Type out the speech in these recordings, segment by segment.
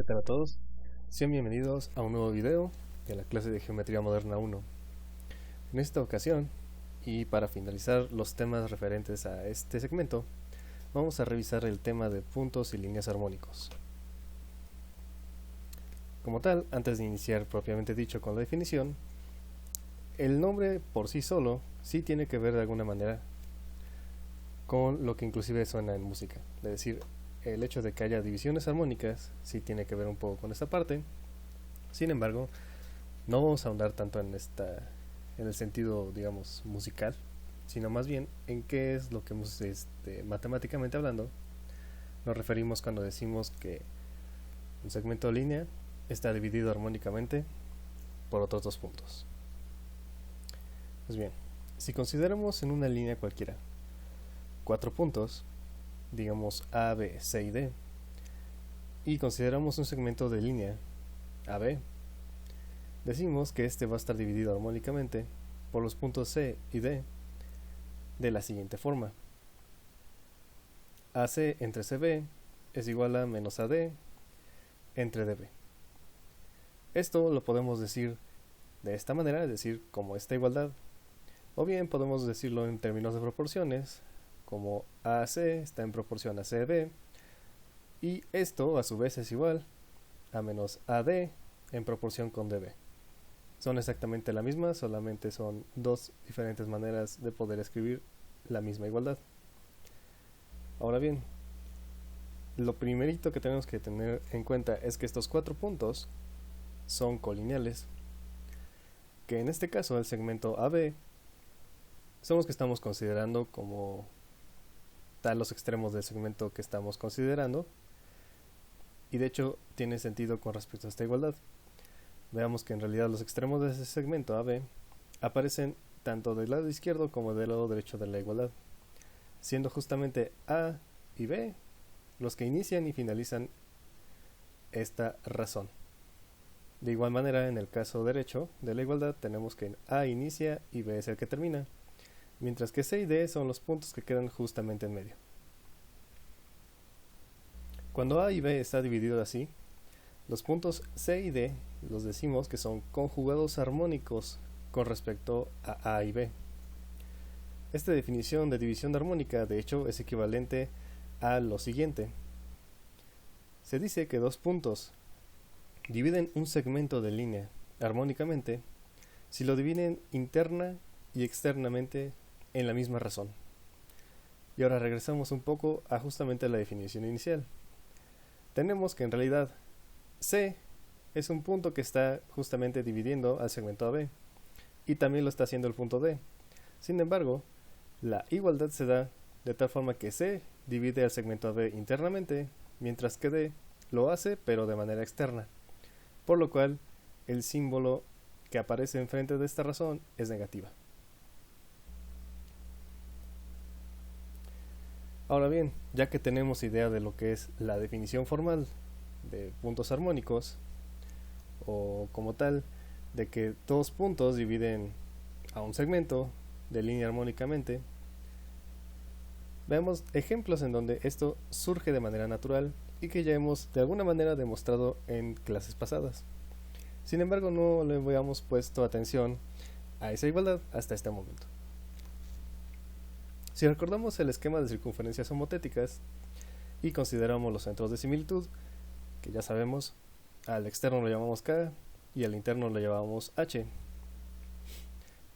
tal a todos? Sean bienvenidos a un nuevo video de la clase de Geometría Moderna 1. En esta ocasión, y para finalizar los temas referentes a este segmento, vamos a revisar el tema de puntos y líneas armónicos. Como tal, antes de iniciar propiamente dicho con la definición, el nombre por sí solo sí tiene que ver de alguna manera con lo que inclusive suena en música, es decir, el hecho de que haya divisiones armónicas sí tiene que ver un poco con esta parte. Sin embargo, no vamos a ahondar tanto en el sentido, digamos, musical, sino más bien en qué es lo que matemáticamente hablando nos referimos cuando decimos que un segmento de línea está dividido armónicamente por otros dos puntos. Pues bien, si consideramos en una línea cualquiera 4 puntos, digamos A, B, C y D, y consideramos un segmento de línea AB, decimos que este va a estar dividido armónicamente por los puntos C y D de la siguiente forma: AC entre CB es igual a menos AD entre DB. Esto lo podemos decir de esta manera, es decir, como esta igualdad, o bien podemos decirlo en términos de proporciones, como AC está en proporción a CB, y esto a su vez es igual a menos AD en proporción con DB. Son exactamente la misma, solamente son dos diferentes maneras de poder escribir la misma igualdad. Ahora bien, lo primerito que tenemos que tener en cuenta es que estos 4 puntos son colineales, que en este caso el segmento AB son los que estamos considerando como tal los extremos del segmento que estamos considerando, y de hecho tiene sentido con respecto a esta igualdad. Veamos que en realidad los extremos de ese segmento AB aparecen tanto del lado izquierdo como del lado derecho de la igualdad, siendo justamente A y B los que inician y finalizan esta razón. De igual manera, en el caso derecho de la igualdad tenemos que A inicia y B es el que termina, mientras que C y D son los puntos que quedan justamente en medio. Cuando A y B está dividido así, los puntos C y D los decimos que son conjugados armónicos con respecto a y B. Esta definición de división armónica de hecho es equivalente a lo siguiente: se dice que dos puntos dividen un segmento de línea armónicamente si lo dividen interna y externamente en la misma razón. Y ahora regresamos un poco a justamente la definición inicial. Tenemos que en realidad C es un punto que está justamente dividiendo al segmento AB, y también lo está haciendo el punto D. Sin embargo, la igualdad se da de tal forma que C divide al segmento AB internamente, mientras que D lo hace pero de manera externa, por lo cual el símbolo que aparece enfrente de esta razón es negativa. Ahora bien, ya que tenemos idea de lo que es la definición formal de puntos armónicos, o como tal, de que dos puntos dividen a un segmento de línea armónicamente, veamos ejemplos en donde esto surge de manera natural y que ya hemos de alguna manera demostrado en clases pasadas. Sin embargo, no le habíamos puesto atención a esa igualdad hasta este momento. Si recordamos el esquema de circunferencias homotéticas y consideramos los centros de similitud, que ya sabemos, al externo lo llamamos K y al interno lo llamamos H.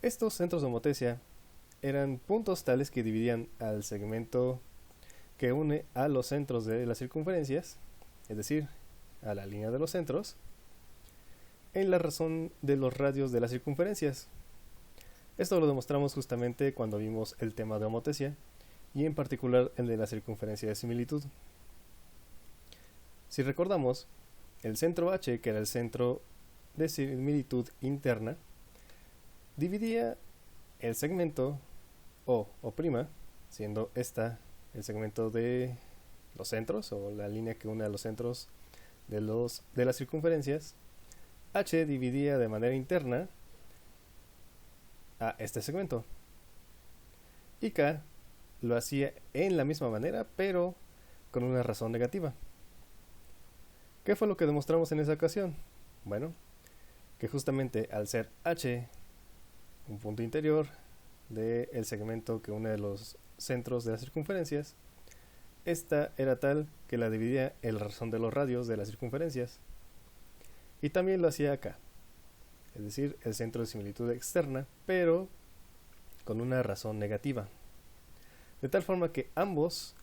Estos centros de homotecia eran puntos tales que dividían al segmento que une a los centros de las circunferencias, es decir, a la línea de los centros, en la razón de los radios de las circunferencias. Esto lo demostramos justamente cuando vimos el tema de homotecia, y en particular el de la circunferencia de similitud. Si recordamos, el centro H, que era el centro de similitud interna, dividía el segmento O', siendo esta el segmento de los centros, o la línea que une a los centros de las circunferencias. H dividía de manera interna a este segmento, y K lo hacía en la misma manera pero con una razón negativa. ¿Qué fue lo que demostramos en esa ocasión? Bueno, que justamente al ser h un punto interior del segmento que une de los centros de las circunferencias, esta era tal que la dividía en razón de los radios de las circunferencias. Y también lo hacía acá, es decir, el centro de similitud externa, pero con una razón negativa. De tal forma que ambas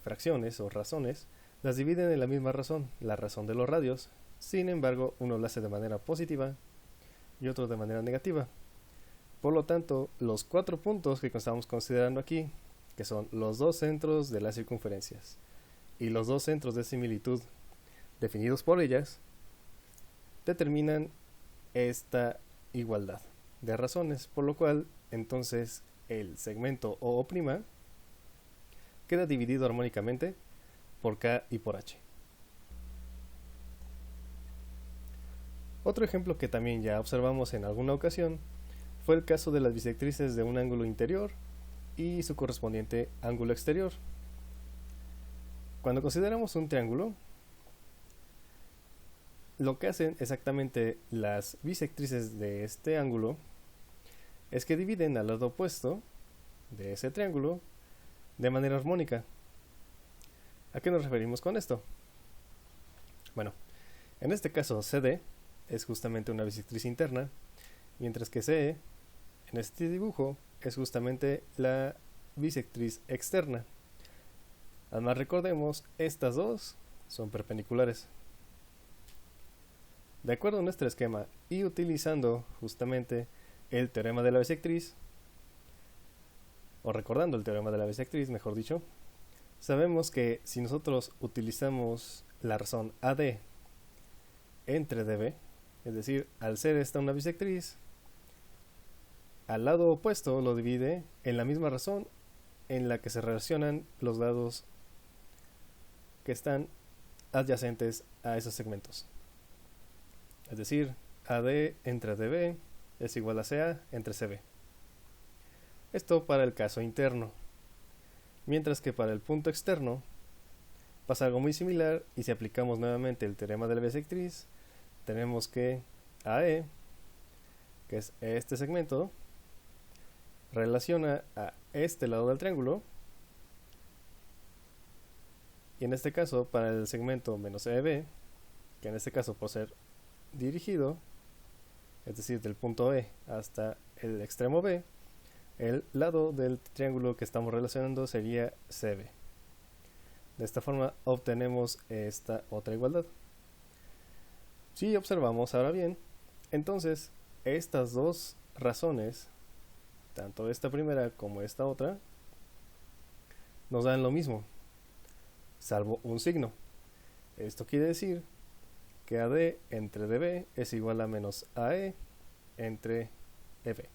fracciones o razones las dividen en la misma razón, la razón de los radios. Sin embargo, uno lo hace de manera positiva y otro de manera negativa. Por lo tanto, los 4 puntos que estamos considerando aquí, que son los 2 centros de las circunferencias y los 2 centros de similitud definidos por ellas, determinan esta igualdad de razones, por lo cual entonces el segmento OO' queda dividido armónicamente por K y por H. Otro ejemplo que también ya observamos en alguna ocasión fue el caso de las bisectrices de un ángulo interior y su correspondiente ángulo exterior. Cuando consideramos un triángulo, lo que hacen exactamente las bisectrices de este ángulo es que dividen al lado opuesto de ese triángulo de manera armónica. ¿A qué nos referimos con esto? Bueno, en este caso CD es justamente una bisectriz interna, mientras que CE en este dibujo es justamente la bisectriz externa. Además, recordemos, estas dos son perpendiculares. De acuerdo a nuestro esquema y utilizando justamente el teorema de la bisectriz, o recordando el teorema de la bisectriz, mejor dicho, sabemos que si nosotros utilizamos la razón AD entre DB, es decir, al ser esta una bisectriz, al lado opuesto lo divide en la misma razón en la que se relacionan los lados que están adyacentes a esos segmentos. Es decir, AD entre DB es igual a CA entre CB. Esto para el caso interno. Mientras que para el punto externo pasa algo muy similar, y si aplicamos nuevamente el teorema de la bisectriz, tenemos que AE, que es este segmento, relaciona a este lado del triángulo, y en este caso para el segmento menos EB, que en este caso por ser dirigido, es decir, del punto E hasta el extremo B, el lado del triángulo que estamos relacionando sería CB. De esta forma obtenemos esta otra igualdad. Si observamos ahora bien, entonces estas dos razones, tanto esta primera como esta otra, nos dan lo mismo, salvo un signo. Esto quiere decir que AD entre DB es igual a menos AE entre EB,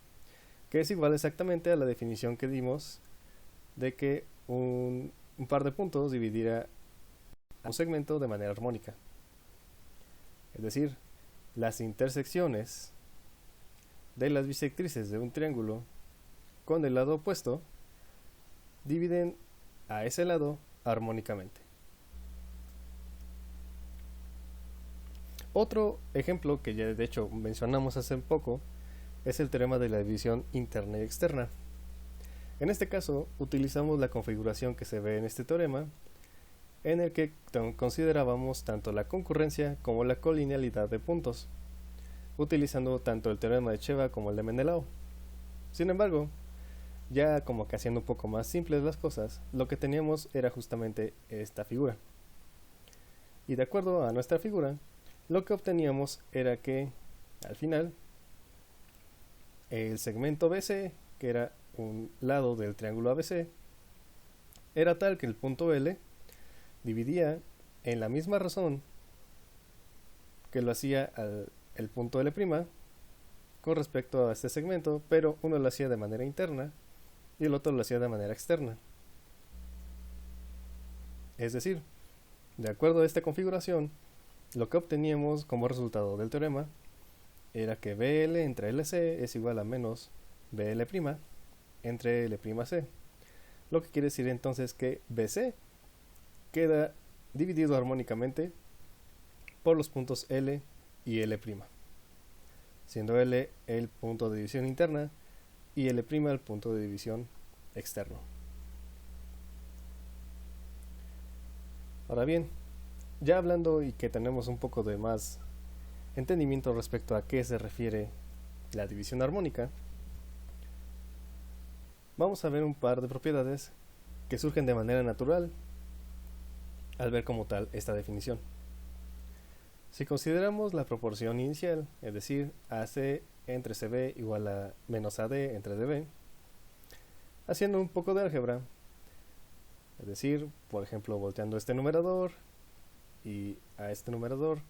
que es igual exactamente a la definición que dimos de que un par de puntos dividirá un segmento de manera armónica. Es decir, las intersecciones de las bisectrices de un triángulo con el lado opuesto dividen a ese lado armónicamente. Otro ejemplo que ya de hecho mencionamos hace poco es el teorema de la división interna y externa. En este caso utilizamos la configuración que se ve en este teorema, en el que considerábamos tanto la concurrencia como la colinealidad de puntos, utilizando tanto el teorema de Cheva como el de Menelao. Sin embargo, ya como que haciendo un poco más simples las cosas, lo que teníamos era justamente esta figura. Y de acuerdo a nuestra figura, lo que obteníamos era que, al final, el segmento BC, que era un lado del triángulo ABC, era tal que el punto L dividía en la misma razón que lo hacía el punto L' con respecto a este segmento, pero uno lo hacía de manera interna y el otro lo hacía de manera externa. Es decir, de acuerdo a esta configuración, lo que obteníamos como resultado del teorema era que BL entre LC es igual a menos BL' entre L'C, lo que quiere decir entonces que BC queda dividido armónicamente por los puntos L y L', siendo L el punto de división interna y L' el punto de división externo. Ahora bien, ya hablando y que tenemos un poco de más entendimiento respecto a qué se refiere la división armónica, vamos a ver un par de propiedades que surgen de manera natural al ver como tal esta definición. Si consideramos la proporción inicial, es decir, AC entre CB igual a menos AD entre DB, haciendo un poco de álgebra, es decir, por ejemplo, volteando este numerador y a este numerador,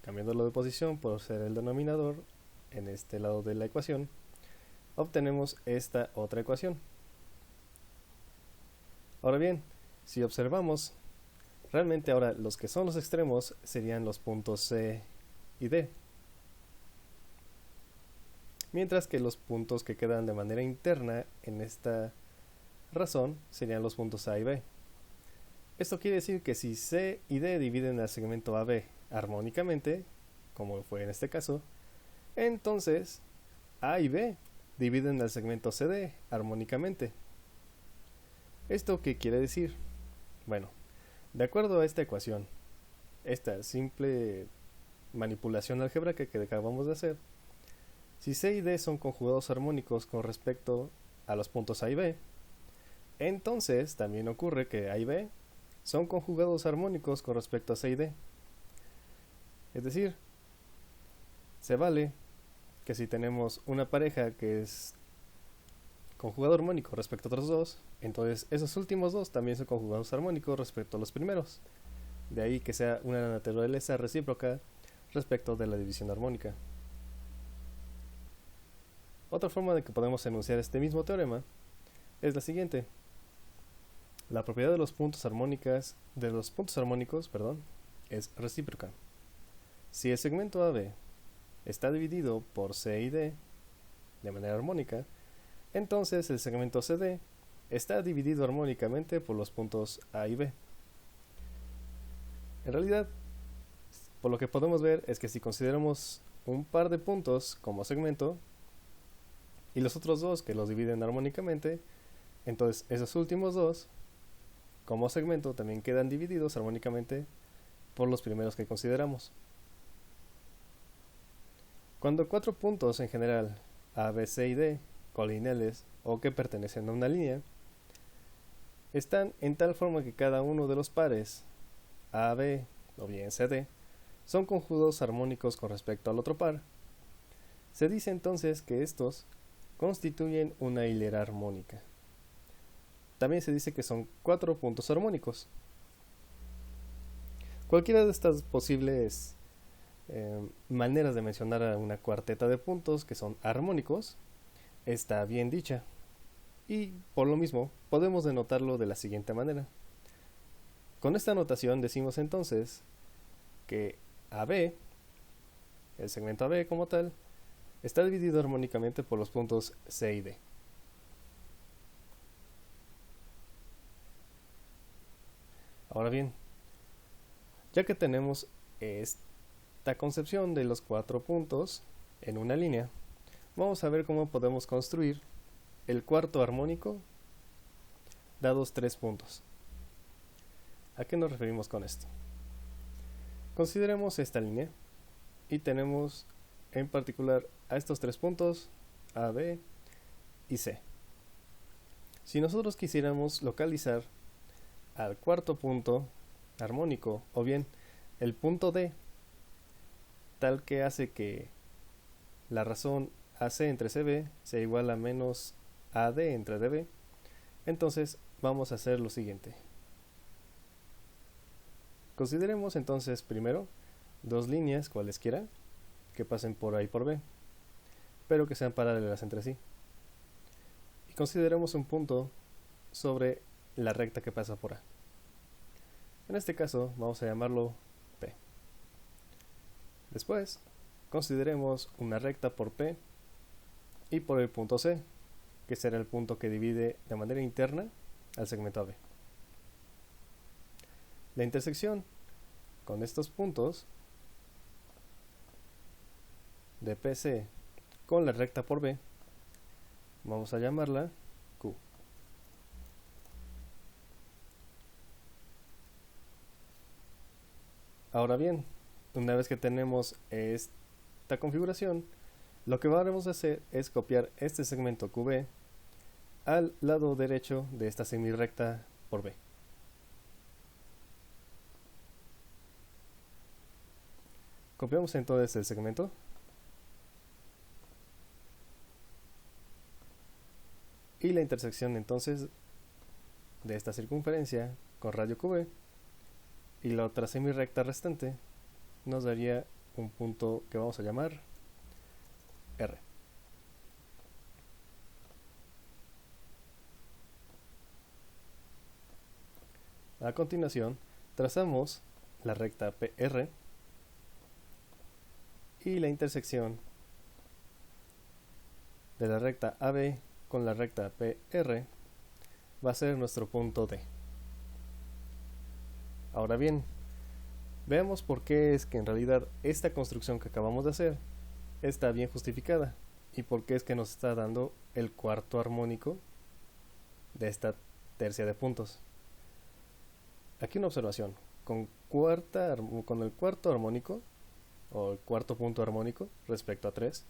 cambiándolo de posición por ser el denominador en este lado de la ecuación, obtenemos esta otra ecuación. Ahora bien, si observamos, realmente ahora los que son los extremos serían los puntos C y D, mientras que los puntos que quedan de manera interna en esta razón serían los puntos A y B. Esto quiere decir que si C y D dividen al segmento AB armónicamente, como fue en este caso, entonces A y B dividen al segmento CD armónicamente. ¿Esto qué quiere decir? Bueno, de acuerdo a esta ecuación, esta simple manipulación algebraica que acabamos de hacer, si C y D son conjugados armónicos con respecto a los puntos A y B, entonces también ocurre que A y B son conjugados armónicos con respecto a C y D. Es decir, se vale que si tenemos una pareja que es conjugado armónico respecto a otros dos, entonces esos últimos dos también son conjugados armónicos respecto a los primeros. De ahí que sea una naturaleza recíproca respecto de la división armónica. Otra forma de que podemos enunciar este mismo teorema es la siguiente. La propiedad de los puntos armónicos, es recíproca. Si el segmento AB está dividido por C y D de manera armónica, entonces el segmento CD está dividido armónicamente por los puntos A y B. En realidad, por lo que podemos ver es que si consideramos un par de puntos como segmento y los otros dos que los dividen armónicamente, entonces esos últimos dos como segmento también quedan divididos armónicamente por los primeros que consideramos. Cuando cuatro puntos en general, A, B, C y D, colineales o que pertenecen a una línea, están en tal forma que cada uno de los pares A, B o bien C, D son conjugados armónicos con respecto al otro par, se dice entonces que estos constituyen una hilera armónica. También se dice que son cuatro puntos armónicos. Cualquiera de estas posibles maneras de mencionar a una cuarteta de puntos que son armónicos está bien dicha, y por lo mismo podemos denotarlo de la siguiente manera. Con esta notación decimos entonces que AB, el segmento AB como tal, está dividido armónicamente por los puntos C y D. Ahora bien, ya que tenemos esta concepción de los cuatro puntos en una línea, vamos a ver cómo podemos construir el cuarto armónico dados tres puntos. ¿A qué nos referimos con esto? Consideremos esta línea y tenemos en particular a estos tres puntos A, B y C. Si nosotros quisiéramos localizar al cuarto punto armónico o bien el punto D, tal que hace que la razón AC entre CB sea igual a menos AD entre DB, entonces vamos a hacer lo siguiente. Consideremos entonces primero dos líneas cualesquiera que pasen por A y por B, pero que sean paralelas entre sí. Y consideremos un punto sobre la recta que pasa por A. En este caso vamos a llamarlo P. Después consideremos una recta por P y por el punto C, que será el punto que divide de manera interna al segmento AB. La intersección con estos puntos de PC con la recta por B, vamos a llamarla Q. Ahora bien, una vez que tenemos esta configuración, lo que vamos a hacer es copiar este segmento QB al lado derecho de esta semirrecta por B. Copiamos entonces el segmento y la intersección entonces de esta circunferencia con radio QB y la otra semirrecta restante nos daría un punto que vamos a llamar R. A continuación, trazamos la recta PR y la intersección de la recta AB con la recta PR va a ser nuestro punto D. Ahora bien, veamos por qué es que en realidad esta construcción que acabamos de hacer está bien justificada y por qué es que nos está dando el cuarto armónico de esta tercia de puntos. Aquí una observación, con el cuarto armónico o el cuarto punto armónico respecto a 3,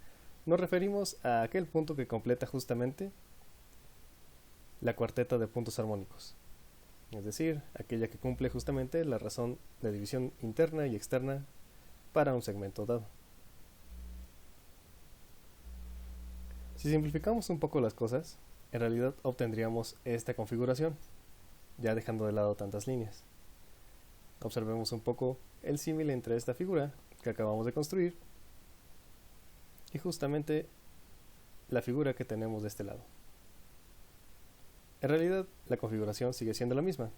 nos referimos a aquel punto que completa justamente la cuarteta de puntos armónicos, es decir, aquella que cumple justamente la razón de división interna y externa para un segmento dado. Si simplificamos un poco las cosas, en realidad obtendríamos esta configuración, ya dejando de lado tantas líneas. Observemos un poco el símil entre esta figura que acabamos de construir y justamente la figura que tenemos de este lado. En realidad la configuración sigue siendo la misma.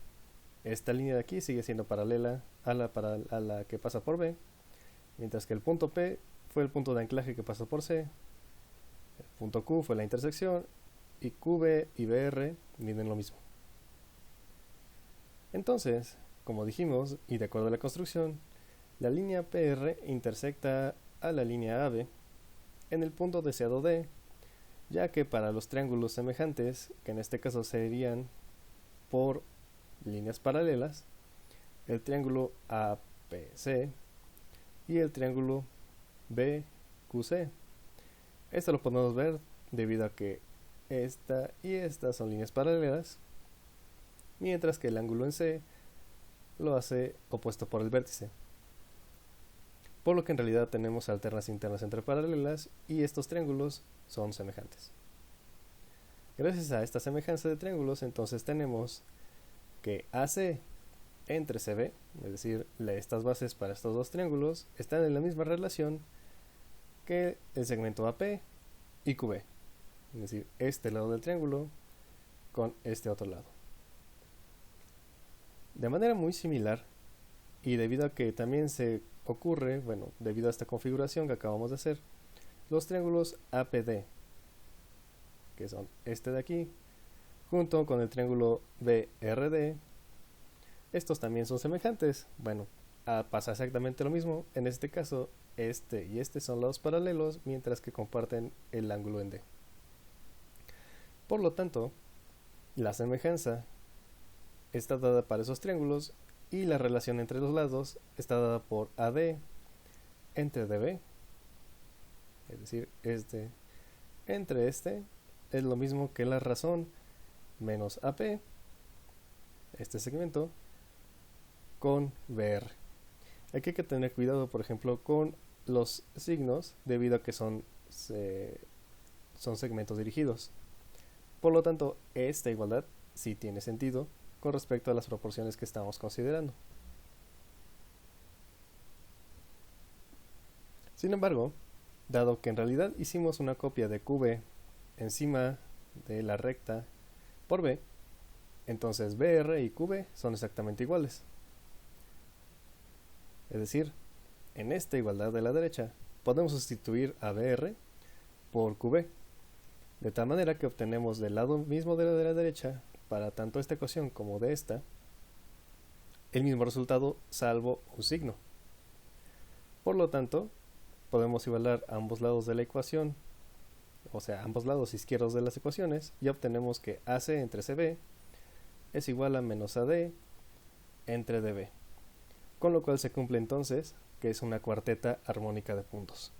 Esta línea de aquí sigue siendo paralela a la que pasa por B, mientras que el punto P fue el punto de anclaje que pasó por C, el punto Q fue la intersección y QB y BR miden lo mismo. Entonces, como dijimos, y de acuerdo a la construcción, la línea PR intersecta a la línea AB en el punto deseado D, ya que para los triángulos semejantes, que en este caso serían por líneas paralelas, el triángulo APC y el triángulo BQC. Esto lo podemos ver debido a que esta y esta son líneas paralelas, mientras que el ángulo en C lo hace opuesto por el vértice. Por lo que en realidad tenemos alternas internas entre paralelas y estos triángulos son semejantes. Gracias a esta semejanza de triángulos, entonces tenemos que AC entre CB, es decir, estas bases para estos dos triángulos, están en la misma relación que el segmento AP y QB, es decir, este lado del triángulo con este otro lado. De manera muy similar, y debido a que también se ocurre, debido a esta configuración que acabamos de hacer, los triángulos APD, que son este de aquí, junto con el triángulo BRD, estos también son semejantes. Pasa exactamente lo mismo. En este caso, este y este son lados paralelos, mientras que comparten el ángulo en D. Por lo tanto, la semejanza está dada para esos triángulos y la relación entre los lados está dada por AD entre DB, es decir, este entre este es lo mismo que la razón menos AP, este segmento, con BR. Aquí hay que tener cuidado, por ejemplo, con los signos, debido a que son segmentos dirigidos. Por lo tanto, esta igualdad sí tiene sentido con respecto a las proporciones que estamos considerando. Sin embargo, dado que en realidad hicimos una copia de QB encima de la recta por B, entonces BR y QB son exactamente iguales. Es decir, en esta igualdad de la derecha podemos sustituir a BR por QB, de tal manera que obtenemos del lado mismo de la derecha, para tanto esta ecuación como de esta, el mismo resultado salvo un signo. Por lo tanto, podemos igualar ambos lados de la ecuación, o sea, ambos lados izquierdos de las ecuaciones, y obtenemos que AC entre CB es igual a menos AD entre DB, con lo cual se cumple entonces que es una cuarteta armónica de puntos.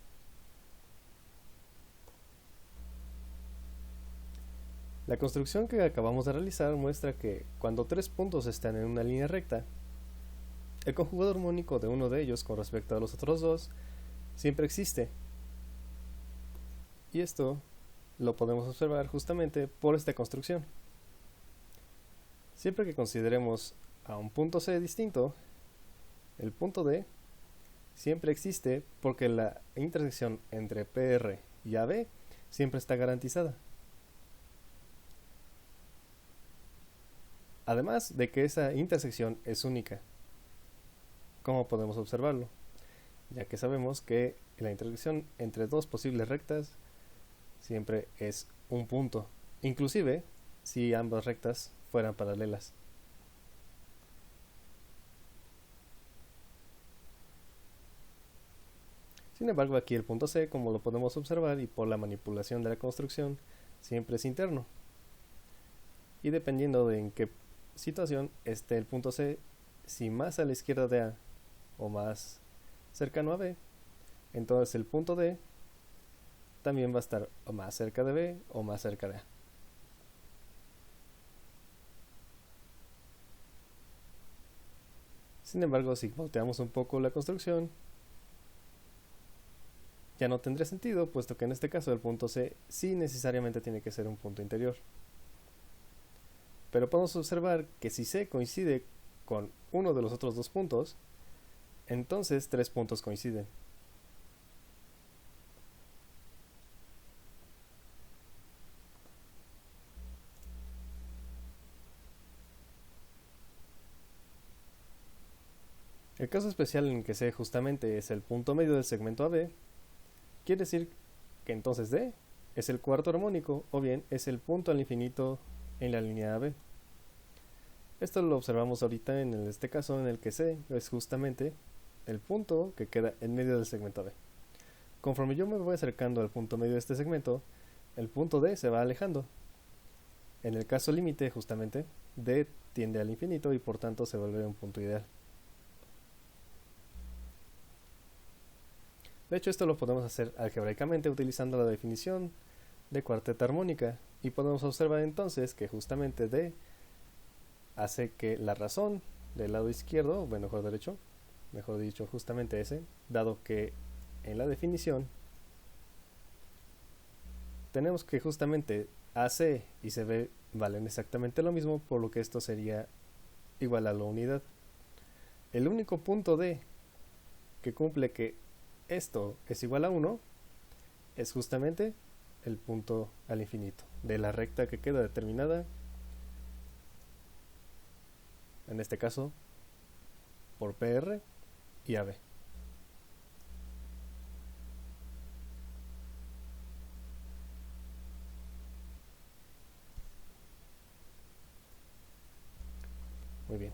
La construcción que acabamos de realizar muestra que cuando tres puntos están en una línea recta, el conjugado armónico de uno de ellos con respecto a los otros dos siempre existe. Y esto lo podemos observar justamente por esta construcción. Siempre que consideremos a un punto C distinto, el punto D siempre existe porque la intersección entre PR y AB siempre está garantizada. Además de que esa intersección es única. ¿Cómo podemos observarlo? Ya que sabemos que la intersección entre dos posibles rectas siempre es un punto, inclusive si ambas rectas fueran paralelas. Sin embargo, aquí el punto C, como lo podemos observar y por la manipulación de la construcción, siempre es interno. Y dependiendo de en qué situación esté el punto C, si más a la izquierda de A o más cercano a B, entonces el punto D también va a estar más cerca de B o más cerca de A. Sin embargo, si volteamos un poco la construcción, ya no tendría sentido, puesto que en este caso el punto C sí necesariamente tiene que ser un punto interior. Pero podemos observar que si C coincide con uno de los otros dos puntos, entonces tres puntos coinciden. El caso especial en que C justamente es el punto medio del segmento AB, quiere decir que entonces D es el cuarto armónico o bien es el punto al infinito en la línea AB. Esto lo observamos ahorita en este caso en el que C es justamente el punto que queda en medio del segmento AB. Conforme yo me voy acercando al punto medio de este segmento, el punto D se va alejando. En el caso límite, justamente, D tiende al infinito y por tanto se vuelve un punto ideal. De hecho, esto lo podemos hacer algebraicamente utilizando la definición de cuarteta armónica y podemos observar entonces que justamente D hace que la razón del lado izquierdo, bueno, mejor dicho justamente ese, dado que en la definición tenemos que justamente AC y CB valen exactamente lo mismo, por lo que esto sería igual a la unidad. El único punto D que cumple que esto es igual a 1 es justamente el punto al infinito de la recta que queda determinada, en este caso por PR y AB. Muy bien.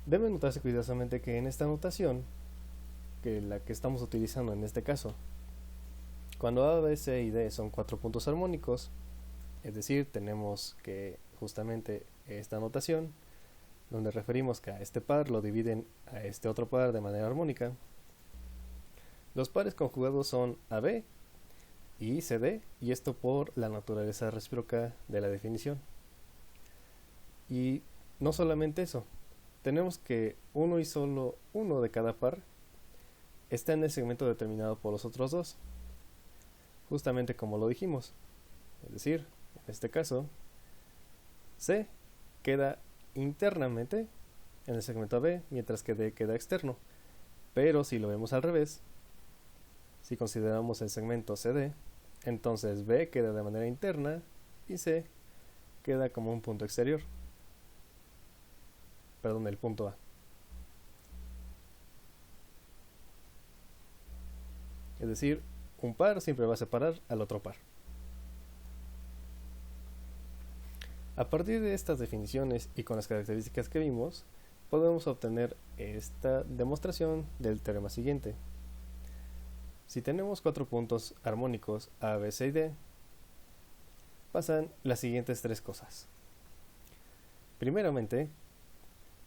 Debe notarse cuidadosamente que en esta notación, que la que estamos utilizando en este caso, cuando A, B, C y D son cuatro puntos armónicos, es decir, tenemos que justamente esta notación, donde referimos que a este par lo dividen a este otro par de manera armónica. Los pares conjugados son AB y CD, y esto por la naturaleza recíproca de la definición. Y no solamente eso, tenemos que uno y solo uno de cada par está en el segmento determinado por los otros dos, justamente como lo dijimos. Es decir, en este caso, C queda internamente en el segmento AB, mientras que D queda externo. Pero si lo vemos al revés, si consideramos el segmento CD, entonces B queda de manera interna y C queda como un punto exterior. Perdón, el punto A. Es decir, un par siempre va a separar al otro par. A partir de estas definiciones y con las características que vimos, podemos obtener esta demostración del teorema siguiente. Si tenemos 4 puntos armónicos A, B, C y D, pasan las siguientes 3 cosas. Primeramente,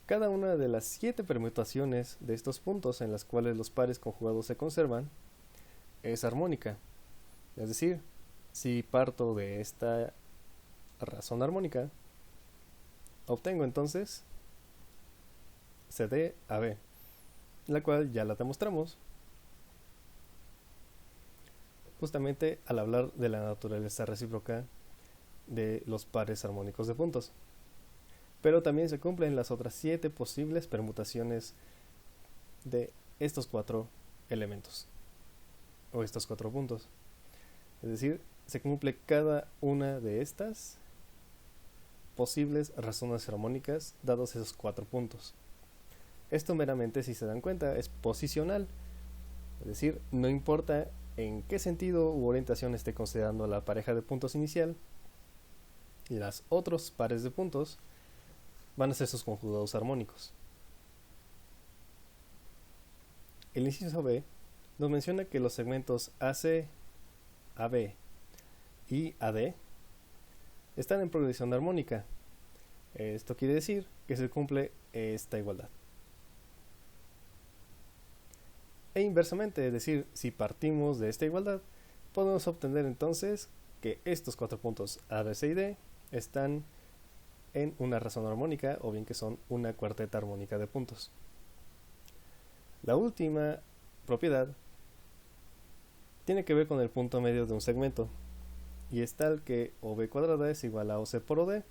cada una de las 7 permutaciones de estos puntos en las cuales los pares conjugados se conservan es armónica. Es decir, si parto de esta razón armónica, obtengo entonces CD a B, la cual ya la demostramos justamente al hablar de la naturaleza recíproca de los pares armónicos de puntos. Pero también se cumplen las otras 7 posibles permutaciones de estos 4 elementos o estos 4 puntos. Es decir, se cumple cada una de estas posibles razones armónicas dados esos 4 puntos. Esto meramente, si se dan cuenta, es posicional. Es decir, no importa en qué sentido u orientación esté considerando la pareja de puntos inicial, y los otros pares de puntos van a ser sus conjugados armónicos. El inciso B nos menciona que los segmentos AC, AB y AD están en progresión armónica. Esto quiere decir que se cumple esta igualdad. E inversamente, es decir, si partimos de esta igualdad, podemos obtener entonces que estos 4 puntos A, B, C y D están en una razón armónica, o bien que son una cuarteta armónica de puntos. La última propiedad tiene que ver con el punto medio de un segmento, y es tal que OB cuadrada es igual a OC por OD,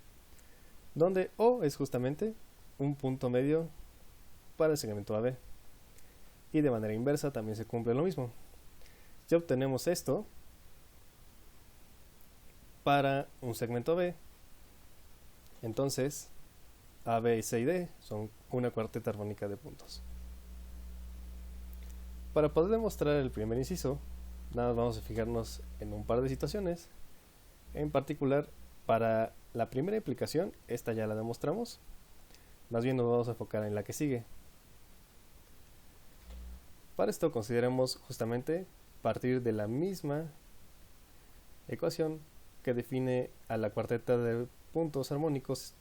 donde O es justamente un punto medio para el segmento AB. Y de manera inversa también se cumple lo mismo. Ya obtenemos esto para un segmento B. Entonces, A, B, C y D son una cuarteta armónica de puntos. Para poder demostrar el primer inciso, nada más vamos a fijarnos en un par de situaciones. En particular, para la primera implicación, esta ya la demostramos. Más bien nos vamos a enfocar en la que sigue. Para esto consideremos justamente partir de la misma ecuación que define a la cuarteta de puntos armónicos,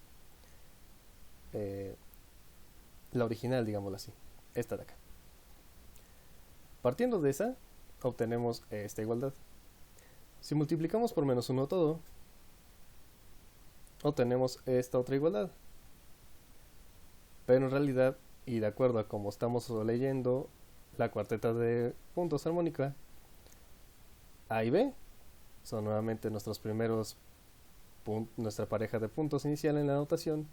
la original, digámoslo así, esta de acá. Partiendo de esa, obtenemos esta igualdad. Si multiplicamos por menos 1 todo, obtenemos esta otra igualdad. Pero en realidad, y de acuerdo a como estamos leyendo la cuarteta de puntos armónica, A y B son nuevamente nuestros primeros nuestra pareja de puntos inicial en la notación,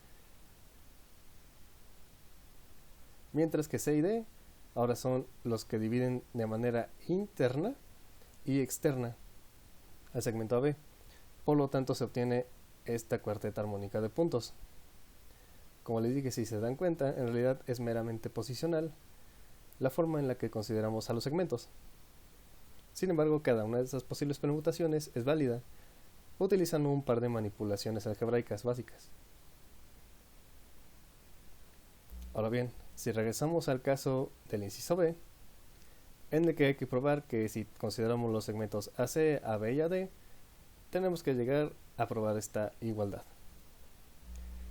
mientras que C y D ahora son los que dividen de manera interna y externa al segmento AB. Por lo tanto, se obtiene esta cuarteta armónica de puntos. Como les dije, si se dan cuenta, en realidad es meramente posicional la forma en la que consideramos a los segmentos. Sin embargo, cada una de esas posibles permutaciones es válida, utilizando un par de manipulaciones algebraicas básicas. Ahora bien, si regresamos al caso del inciso B, en el que hay que probar que si consideramos los segmentos AC, AB y AD, tenemos que llegar a probar esta igualdad.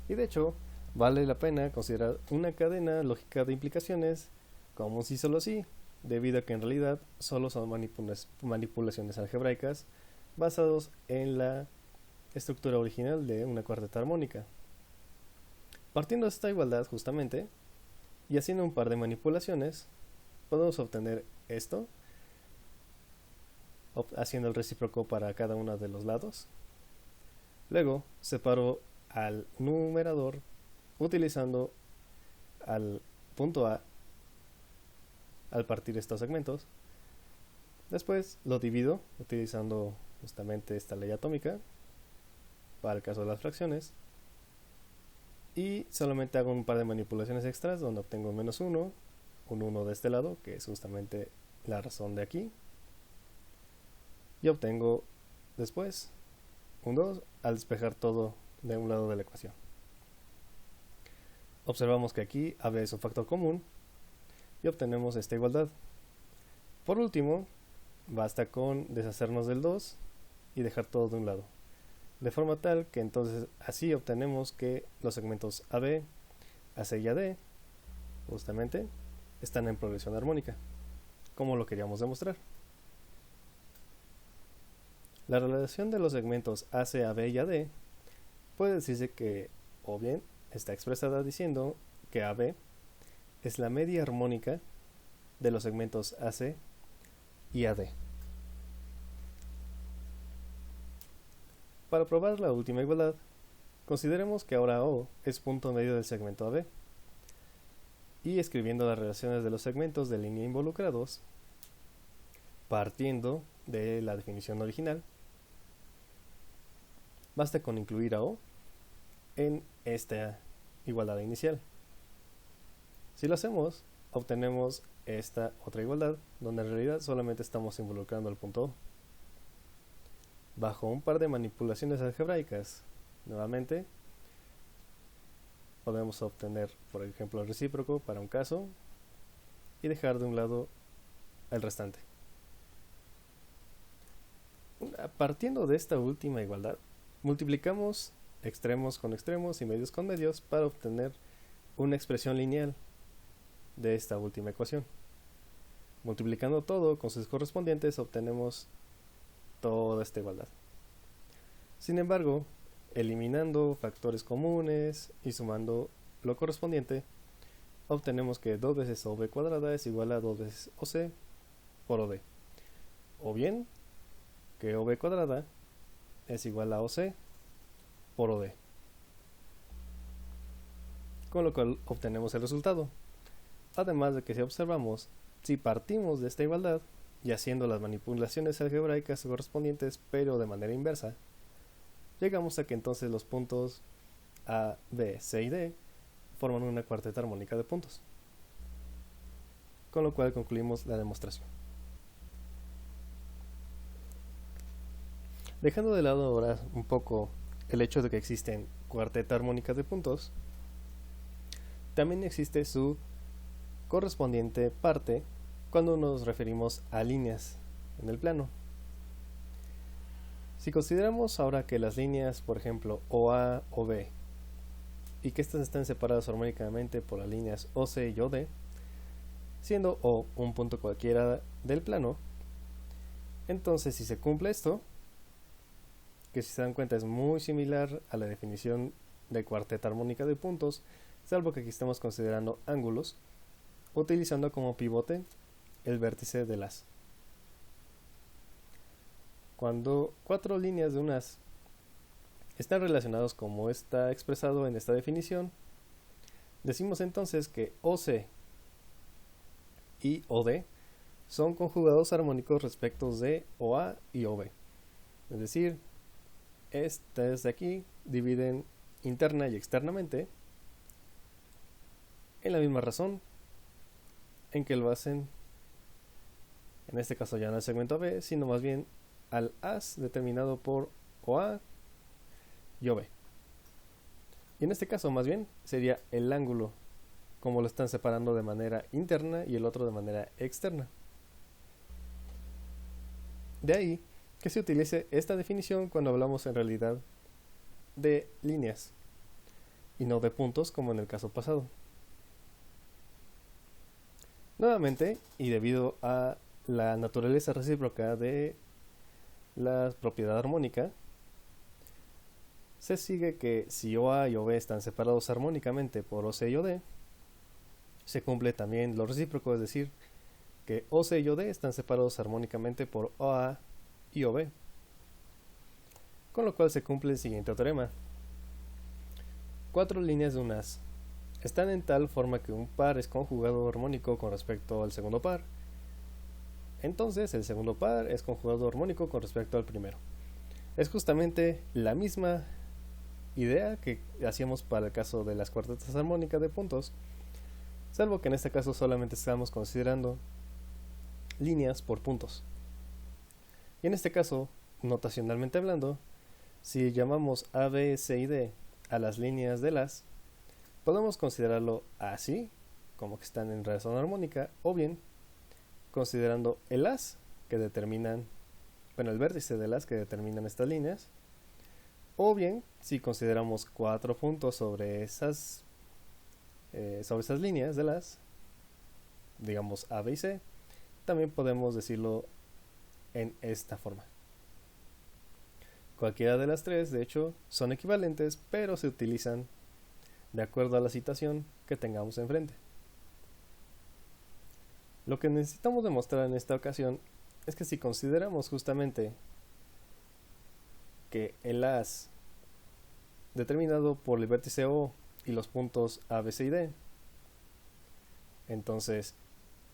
Y de hecho, vale la pena considerar una cadena lógica de implicaciones como un sí solo sí, debido a que en realidad solo son manipulaciones algebraicas basados en la estructura original de una cuarteta armónica. Partiendo de esta igualdad justamente, y haciendo un par de manipulaciones, podemos obtener esto, haciendo el recíproco para cada uno de los lados. Luego separo al numerador utilizando al punto A al partir estos segmentos. Después lo divido utilizando justamente esta ley atómica para el caso de las fracciones, y solamente hago un par de manipulaciones extras donde obtengo menos 1, un 1 de este lado, que es justamente la razón de aquí, y obtengo después un 2 al despejar todo de un lado de la ecuación. Observamos que aquí AB es un factor común y obtenemos esta igualdad. Por último, basta con deshacernos del 2 y dejar todo de un lado, de forma tal que entonces así obtenemos que los segmentos AB, AC y AD justamente están en progresión armónica, como lo queríamos demostrar. La relación de los segmentos AC, AB y AD puede decirse que, o bien, está expresada diciendo que AB es la media armónica de los segmentos AC y AD. Para probar la última igualdad, consideremos que ahora O es punto medio del segmento AB, y escribiendo las relaciones de los segmentos de línea involucrados, partiendo de la definición original, basta con incluir a O en esta igualdad inicial. Si lo hacemos, obtenemos esta otra igualdad, donde en realidad solamente estamos involucrando el punto O. Bajo un par de manipulaciones algebraicas, nuevamente, podemos obtener, por ejemplo, el recíproco para un caso y dejar de un lado el restante. Partiendo de esta última igualdad, multiplicamos extremos con extremos y medios con medios para obtener una expresión lineal de esta última ecuación. Multiplicando todo con sus correspondientes obtenemos toda esta igualdad. Sin embargo, eliminando factores comunes y sumando lo correspondiente, obtenemos que 2 veces OB cuadrada es igual a 2 veces OC por OD. O bien, que OB cuadrada es igual a OC por OD. Con lo cual obtenemos el resultado. Además de que si observamos, si partimos de esta igualdad y haciendo las manipulaciones algebraicas correspondientes pero de manera inversa, llegamos a que entonces los puntos A, B, C y D forman una cuarteta armónica de puntos. Con lo cual concluimos la demostración. Dejando de lado ahora un poco el hecho de que existen cuarteta armónica de puntos, también existe su correspondiente parte cuando nos referimos a líneas en el plano. Si consideramos ahora que las líneas, por ejemplo, OA o B, y que estas están separadas armónicamente por las líneas OC y OD, siendo O un punto cualquiera del plano, entonces si se cumple esto, que si se dan cuenta es muy similar a la definición de cuarteta armónica de puntos, salvo que aquí estamos considerando ángulos, utilizando como pivote el vértice del haz. Cuando 4 líneas de un haz están relacionados como está expresado en esta definición, decimos entonces que OC y OD son conjugados armónicos respecto de OA y OB. Es decir, estas de aquí dividen interna y externamente en la misma razón en que lo hacen, en este caso ya no el segmento AB, sino más bien al haz determinado por OA y OB. Y en este caso más bien sería el ángulo, como lo están separando de manera interna y el otro de manera externa. De ahí que se utilice esta definición cuando hablamos en realidad de líneas y no de puntos como en el caso pasado. Nuevamente, y debido a la naturaleza recíproca de la propiedad armónica, se sigue que si OA y OB están separados armónicamente por OC y OD, se cumple también lo recíproco, es decir, que OC y OD están separados armónicamente por OA y OB. Con lo cual se cumple el siguiente teorema. 4 líneas de un haz están en tal forma que un par es conjugado armónico con respecto al segundo par. Entonces el segundo par es conjugado armónico con respecto al primero. Es justamente la misma idea que hacíamos para el caso de las cuartetas armónicas de puntos, salvo que en este caso solamente estamos considerando líneas por puntos. Y en este caso, notacionalmente hablando, Si llamamos A, B, C y D a las líneas del as, podemos considerarlo así, como que están en razón armónica, o bien considerando el as que determinan, bueno, el vértice del as que determinan estas líneas, o bien si consideramos 4 puntos sobre esas líneas del as, digamos A, B y C, también podemos decirlo en esta forma. Cualquiera de las tres, de hecho, son equivalentes, pero se utilizan de acuerdo a la situación que tengamos enfrente. Lo que necesitamos demostrar en esta ocasión es que si consideramos justamente que el as determinado por el vértice O y los puntos A, B, C y D, entonces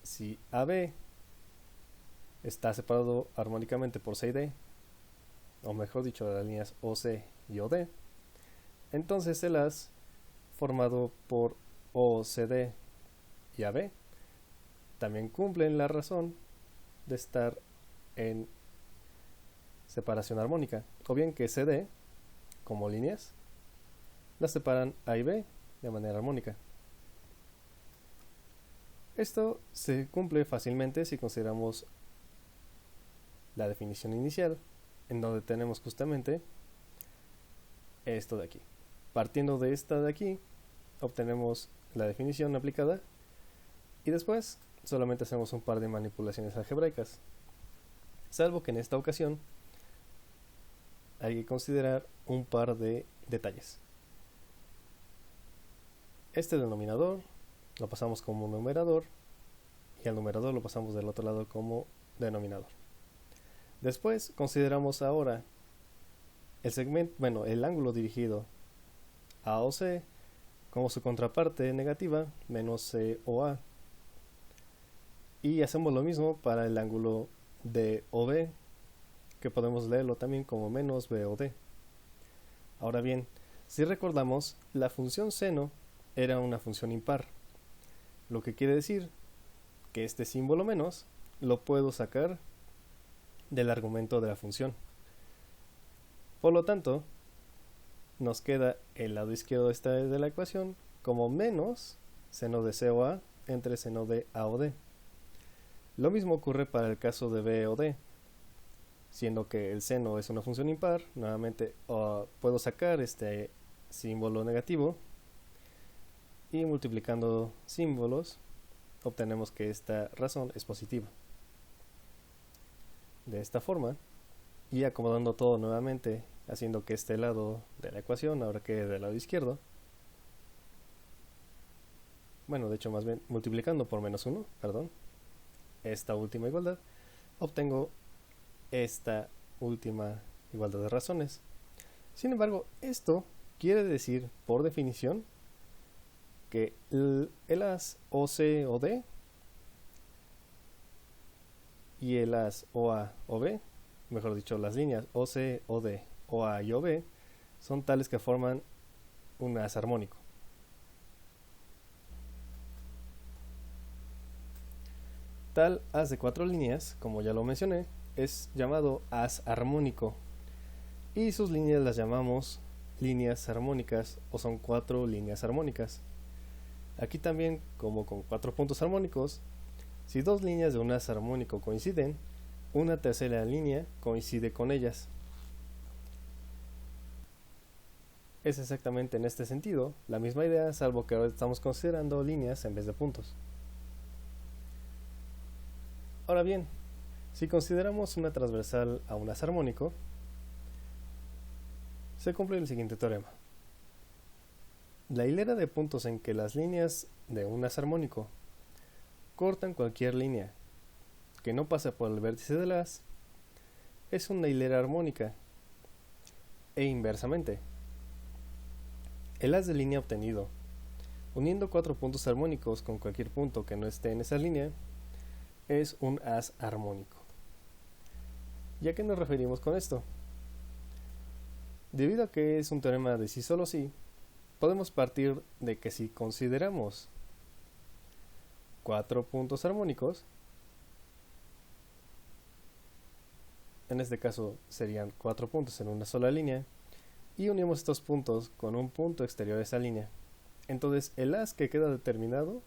si AB está separado armónicamente por C y D, o mejor dicho, las líneas OC y OD, entonces el as formado por OCD y AB también cumplen la razón de estar en separación armónica, o bien que CD, como líneas, las separan A y B de manera armónica. Esto se cumple fácilmente si consideramos la definición inicial, en donde tenemos justamente esto de aquí. Partiendo de esta de aquí, obtenemos la definición aplicada y después solamente hacemos un par de manipulaciones algebraicas, salvo que en esta ocasión hay que considerar un par de detalles. Este denominador lo pasamos como numerador y al numerador lo pasamos del otro lado como denominador. Después consideramos ahora el segmento, el ángulo dirigido a o C como su contraparte negativa menos C o A. Y hacemos lo mismo para el ángulo de OB, que podemos leerlo también como menos BOD. Ahora bien, si recordamos, la función seno era una función impar, lo que quiere decir que este símbolo menos lo puedo sacar del argumento de la función. Por lo tanto, nos queda el lado izquierdo de la ecuación como menos seno de C o A entre seno de A o D. Lo mismo ocurre para el caso de B o D, siendo que el seno es una función impar. Nuevamente puedo sacar este símbolo negativo y multiplicando símbolos obtenemos que esta razón es positiva. De esta forma, y acomodando todo nuevamente, haciendo que este lado de la ecuación ahora quede del lado izquierdo, de hecho más bien multiplicando por menos 1, esta última igualdad, obtengo esta última igualdad de razones. Sin embargo, esto quiere decir, por definición, que el as OC o D y el as OA o B, mejor dicho, las líneas OC, OD, OA y OB, son tales que forman un as armónico. Tal as de 4 líneas, como ya lo mencioné, es llamado as armónico, y sus líneas las llamamos líneas armónicas, o son 4 líneas armónicas. Aquí también, como con 4 puntos armónicos, si 2 líneas de un as armónico coinciden, una tercera línea coincide con ellas. Es exactamente en este sentido la misma idea, salvo que ahora estamos considerando líneas en vez de puntos. Ahora bien, si consideramos una transversal a un as armónico, se cumple el siguiente teorema. La hilera de puntos en que las líneas de un as armónico cortan cualquier línea que no pasa por el vértice del as es una hilera armónica, e inversamente. El as de línea obtenido uniendo 4 puntos armónicos con cualquier punto que no esté en esa línea es un as armónico. ¿Y a qué nos referimos con esto? Debido a que es un teorema de sí solo sí, podemos partir de que si consideramos 4 puntos armónicos, en este caso serían 4 puntos en una sola línea, y unimos estos puntos con un punto exterior de esa línea. Entonces el haz que queda determinado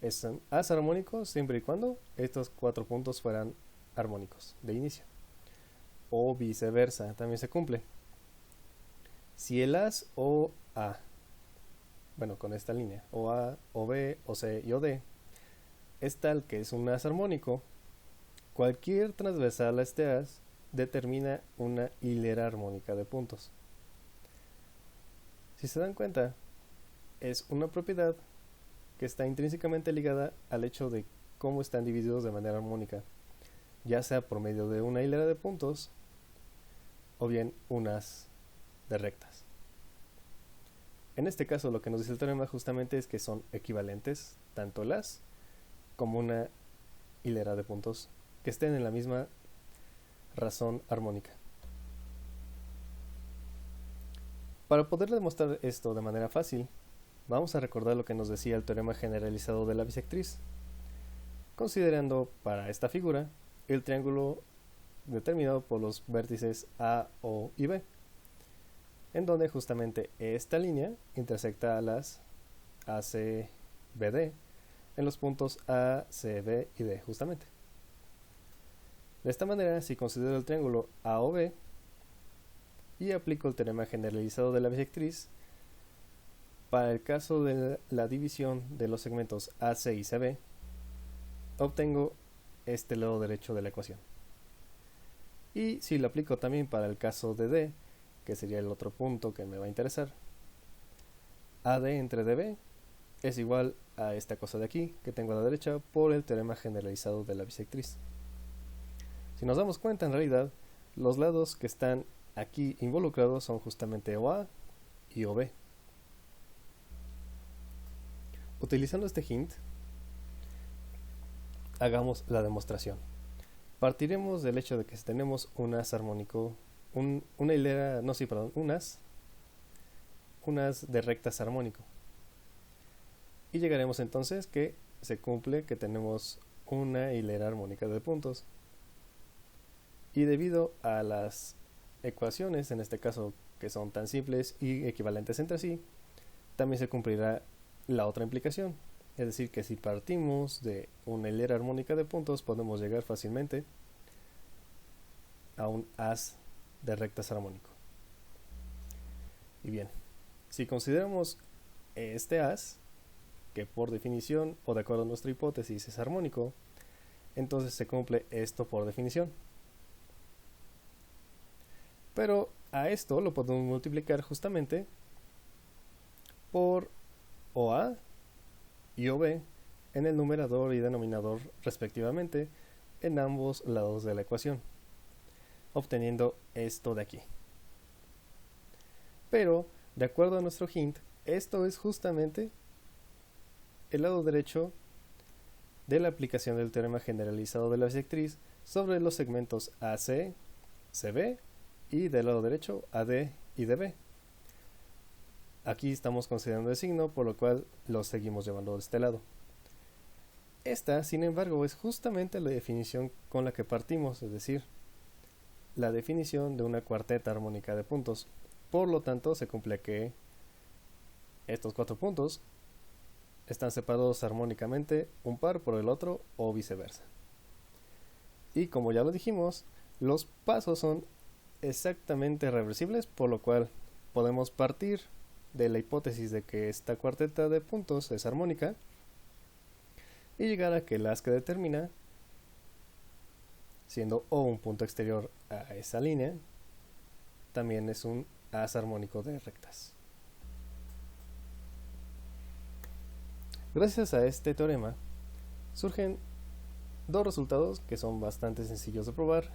es un haz armónico siempre y cuando estos 4 puntos fueran armónicos de inicio. O viceversa, también se cumple. Si el haz o A, bueno, con esta línea, o A, o B, o C y o D, es tal que es un haz armónico, cualquier transversal a este haz determina una hilera armónica de puntos. Si se dan cuenta, es una propiedad que está intrínsecamente ligada al hecho de cómo están divididos de manera armónica, ya sea por medio de una hilera de puntos o bien un haz de rectas. En este caso lo que nos dice el teorema justamente es que son equivalentes tanto el haz como una hilera de puntos que estén en la misma razón armónica. Para poder demostrar esto de manera fácil, vamos a recordar lo que nos decía el teorema generalizado de la bisectriz, considerando para esta figura el triángulo determinado por los vértices A, O y B, en donde justamente esta línea intersecta a las AC, BD en los puntos A, C, B y D justamente. De esta manera, si considero el triángulo AOB y aplico el teorema generalizado de la bisectriz, para el caso de la división de los segmentos AC y CB, obtengo este lado derecho de la ecuación. Y si lo aplico también para el caso de D, que sería el otro punto que me va a interesar, AD entre DB es igual a esta cosa de aquí que tengo a la derecha por el teorema generalizado de la bisectriz. Si nos damos cuenta, en realidad, los lados que están aquí involucrados son justamente OA y OB. Utilizando este hint, hagamos la demostración. Partiremos del hecho de que si tenemos un haz armónico, un haz de rectas armónico. Y llegaremos entonces que se cumple que tenemos una hilera armónica de puntos. Y debido a las ecuaciones, en este caso que son tan simples y equivalentes entre sí, también se cumplirá la otra implicación. Es decir, que si partimos de una hilera armónica de puntos, podemos llegar fácilmente a un haz de rectas armónico. Y bien, si consideramos este haz, que por definición o de acuerdo a nuestra hipótesis es armónico, entonces se cumple esto por definición. Pero a esto lo podemos multiplicar justamente por OA y OB en el numerador y denominador respectivamente en ambos lados de la ecuación, obteniendo esto de aquí. Pero, de acuerdo a nuestro hint, esto es justamente el lado derecho de la aplicación del teorema generalizado de la bisectriz sobre los segmentos AC, CB y del lado derecho AD y DB. Aquí estamos considerando el signo, por lo cual lo seguimos llevando de este lado. Esta, sin embargo, es justamente la definición con la que partimos, es decir, la definición de una cuarteta armónica de puntos. Por lo tanto, se cumple que estos 4 puntos están separados armónicamente un par por el otro o viceversa. Y como ya lo dijimos, los pasos son exactamente reversibles, por lo cual podemos partir de la hipótesis de que esta cuarteta de puntos es armónica y llegar a que el haz que determina, siendo O un punto exterior a esa línea, también es un haz armónico de rectas. Gracias a este teorema surgen dos resultados que son bastante sencillos de probar,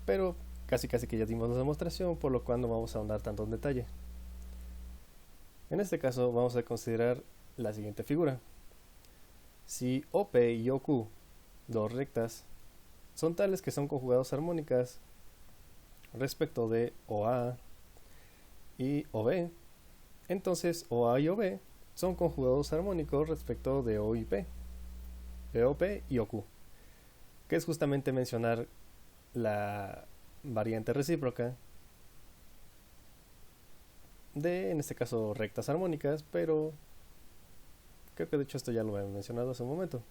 pero casi que ya dimos la demostración, por lo cual no vamos a ahondar tanto en detalle. En este caso vamos a considerar la siguiente figura. Si OP y OQ, dos rectas, son tales que son conjugados armónicas respecto de OA y OB, entonces OA y OB son conjugados armónicos respecto de O y P, de OP y OQ, que es justamente mencionar la variante recíproca de, en este caso, rectas armónicas, pero creo que de hecho esto ya lo he mencionado hace un momento.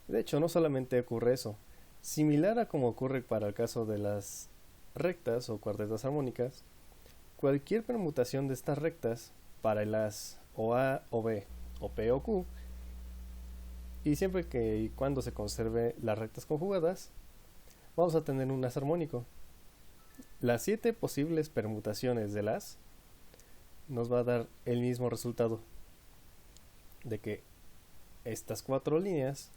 De hecho, no solamente ocurre eso, similar a como ocurre para el caso de las rectas o cuartetas armónicas, cualquier permutación de estas rectas para el as o A o B o P o Q, y siempre que y cuando se conserve las rectas conjugadas, vamos a tener un as armónico. Las 7 posibles permutaciones del as nos va a dar el mismo resultado, de que estas 4 líneas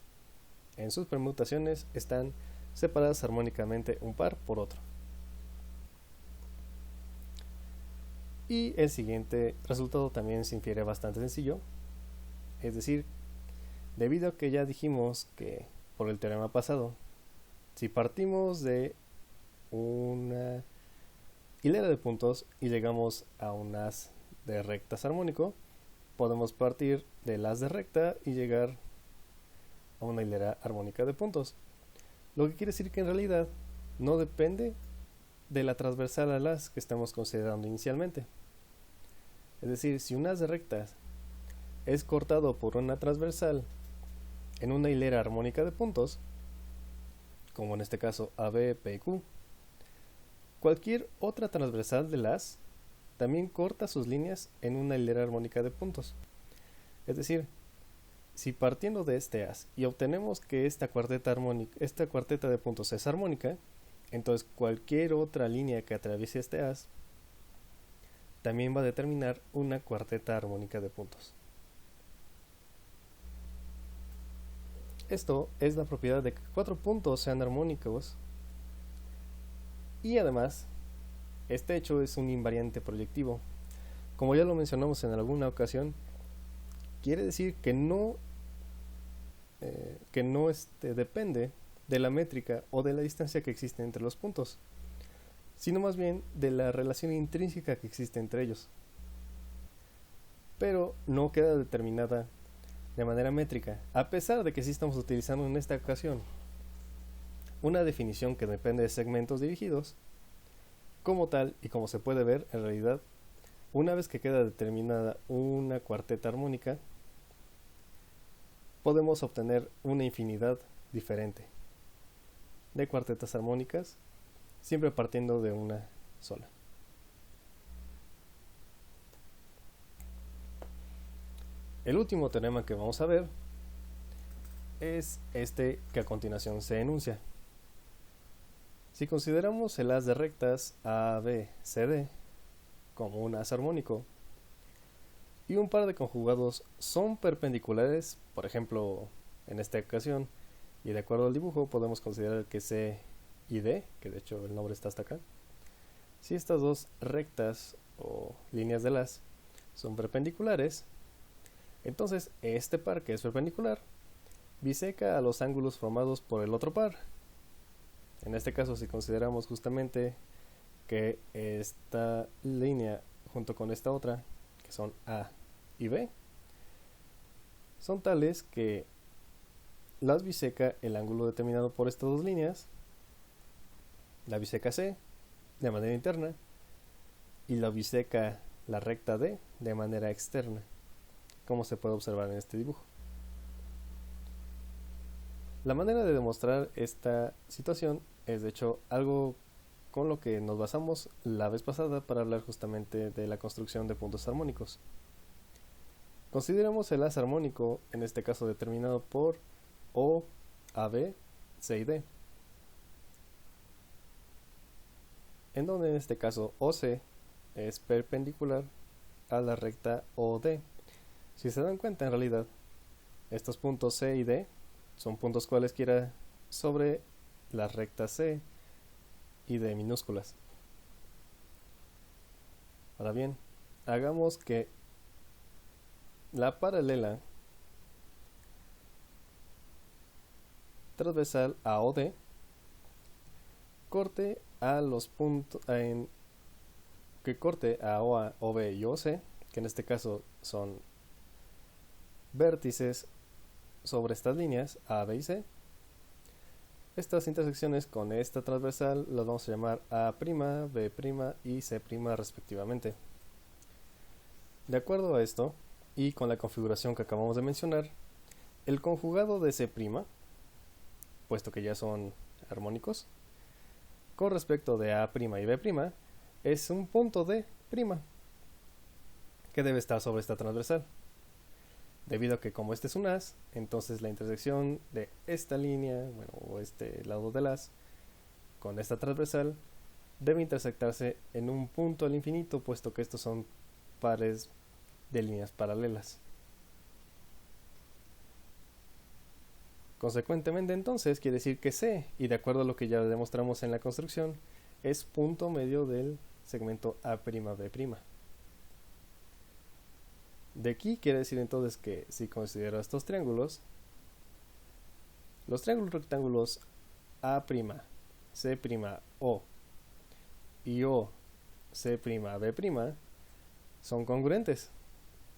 en sus permutaciones están separadas armónicamente un par por otro. Y el siguiente resultado también se infiere bastante sencillo, es decir, debido a que ya dijimos que por el teorema pasado, si partimos de una hilera de puntos y llegamos a un as de rectas armónico, podemos partir del as de recta y llegar a una hilera armónica de puntos. Lo que quiere decir que en realidad no depende de la transversal al as que estamos considerando inicialmente. Es decir, si un as de rectas es cortado por una transversal en una hilera armónica de puntos, como en este caso AB, P y Q, cualquier otra transversal del as también corta sus líneas en una hilera armónica de puntos. Es decir, si partiendo de este as y obtenemos que esta cuarteta de puntos es armónica, entonces cualquier otra línea que atraviese este as también va a determinar una cuarteta armónica de puntos. Esto es la propiedad de que 4 puntos sean armónicos, y además este hecho es un invariante proyectivo. Como ya lo mencionamos en alguna ocasión, quiere decir que no depende de la métrica o de la distancia que existe entre los puntos, sino más bien de la relación intrínseca que existe entre ellos. Pero no queda determinada de manera métrica, a pesar de que sí estamos utilizando en esta ocasión una definición que depende de segmentos dirigidos. Como tal, y como se puede ver, en realidad, una vez que queda determinada una cuarteta armónica, podemos obtener una infinidad diferente de cuartetas armónicas, siempre partiendo de una sola. El último teorema que vamos a ver es este que a continuación se enuncia. Si consideramos el as de rectas ABCD como un as armónico y un par de conjugados son perpendiculares, por ejemplo, en esta ocasión, y de acuerdo al dibujo podemos considerar que C y D, que de hecho el nombre está hasta acá, si estas dos rectas o líneas del as son perpendiculares, entonces este par que es perpendicular biseca a los ángulos formados por el otro par. En este caso, si consideramos justamente que esta línea junto con esta otra, que son A y B, son tales que las biseca el ángulo determinado por estas dos líneas, la biseca C de manera interna y la biseca la recta D de manera externa, como se puede observar en este dibujo. La manera de demostrar esta situación es de hecho algo con lo que nos basamos la vez pasada para hablar justamente de la construcción de puntos armónicos. Consideremos el as armónico, en este caso determinado por O, AB, C y D, en donde en este caso OC es perpendicular a la recta OD. Si se dan cuenta, en realidad estos puntos C y D son puntos cualesquiera sobre las rectas C y D minúsculas. Ahora bien, hagamos que la paralela transversal a OD corte a los puntos que corte a OA, OB y OC, que en este caso son vértices sobre estas líneas A, B y C, Estas intersecciones con esta transversal las vamos a llamar A', B' y C' respectivamente. De acuerdo a esto, y con la configuración que acabamos de mencionar, el conjugado de C', puesto que ya son armónicos, con respecto de A' y B', es un punto de prima, que debe estar sobre esta transversal. Debido a que como este es un as, entonces la intersección de esta línea, o este lado del as, con esta transversal, debe intersectarse en un punto al infinito, puesto que estos son pares de líneas paralelas. Consecuentemente, entonces, quiere decir que C, y de acuerdo a lo que ya demostramos en la construcción, es punto medio del segmento A'B'. De aquí quiere decir entonces que si considero estos triángulos, los triángulos rectángulos A', C', O y O, C', B' son congruentes,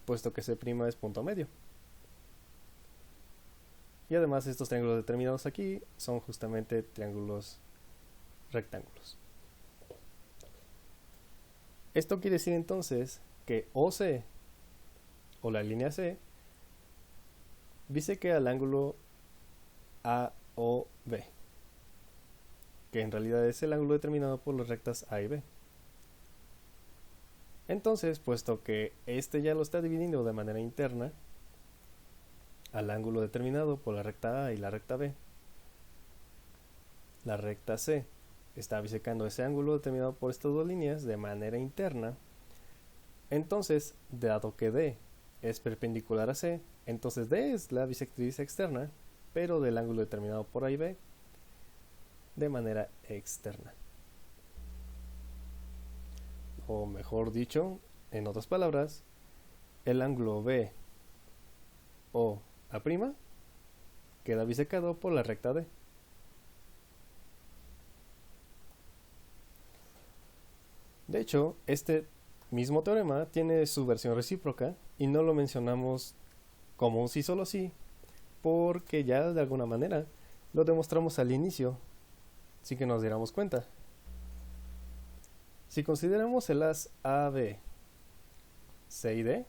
puesto que C' es punto medio. Y además estos triángulos determinados aquí son justamente triángulos rectángulos. Esto quiere decir entonces que OC, o la línea C, bisequea al ángulo AOB, que en realidad es el ángulo determinado por las rectas A y B. Entonces, puesto que este ya lo está dividiendo de manera interna al ángulo determinado por la recta A y la recta B, la recta C está bisecando ese ángulo determinado por estas dos líneas de manera interna. Entonces, dado que D es perpendicular a C, entonces D es la bisectriz externa, pero del ángulo determinado por A y B de manera externa. O mejor dicho, en otras palabras, el ángulo B o A' queda bisecado por la recta D. De hecho, este mismo teorema tiene su versión recíproca y no lo mencionamos como un sí solo sí, porque ya de alguna manera lo demostramos al inicio, sin que nos diéramos cuenta. Si consideramos el as AB, C y D,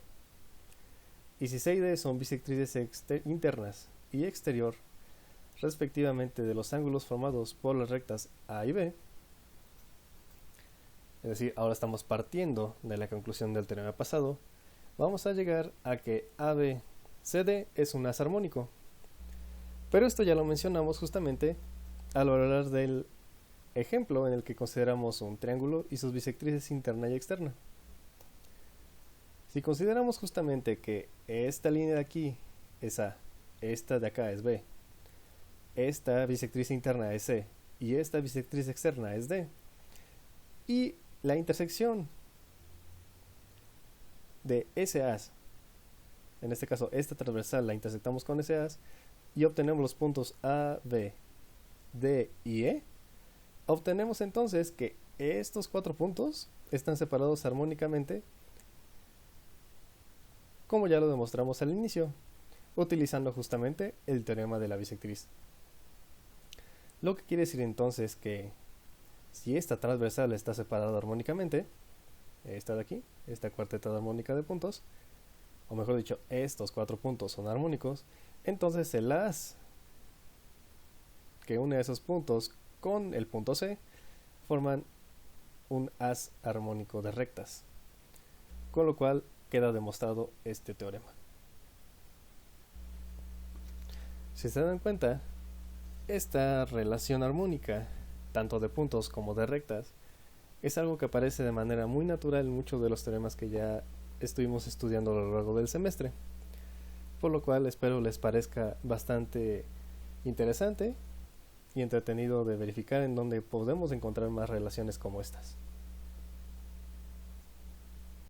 y si C y D son bisectrices internas y exterior, respectivamente de los ángulos formados por las rectas A y B, es decir, ahora estamos partiendo de la conclusión del teorema pasado, vamos a llegar a que ABCD es un as armónico. Pero esto ya lo mencionamos justamente al hablar del ejemplo en el que consideramos un triángulo y sus bisectrices interna y externa. Si consideramos justamente que esta línea de aquí es A, esta de acá es B, esta bisectriz interna es C y esta bisectriz externa es D, y la intersección de ese as, en este caso esta transversal la intersectamos con ese as y obtenemos los puntos A, B, D y E, obtenemos entonces que estos cuatro puntos están separados armónicamente, como ya lo demostramos al inicio, utilizando justamente el teorema de la bisectriz. Lo que quiere decir entonces que si esta transversal está separada armónicamente, esta de aquí, esta cuarteta armónica de puntos, o mejor dicho, estos cuatro puntos son armónicos, entonces el as que une esos puntos con el punto C forman un as armónico de rectas, con lo cual queda demostrado este teorema. Si se dan cuenta, esta relación armónica, tanto de puntos como de rectas, es algo que aparece de manera muy natural en muchos de los teoremas que ya estuvimos estudiando a lo largo del semestre, por lo cual espero les parezca bastante interesante y entretenido de verificar en dónde podemos encontrar más relaciones como estas.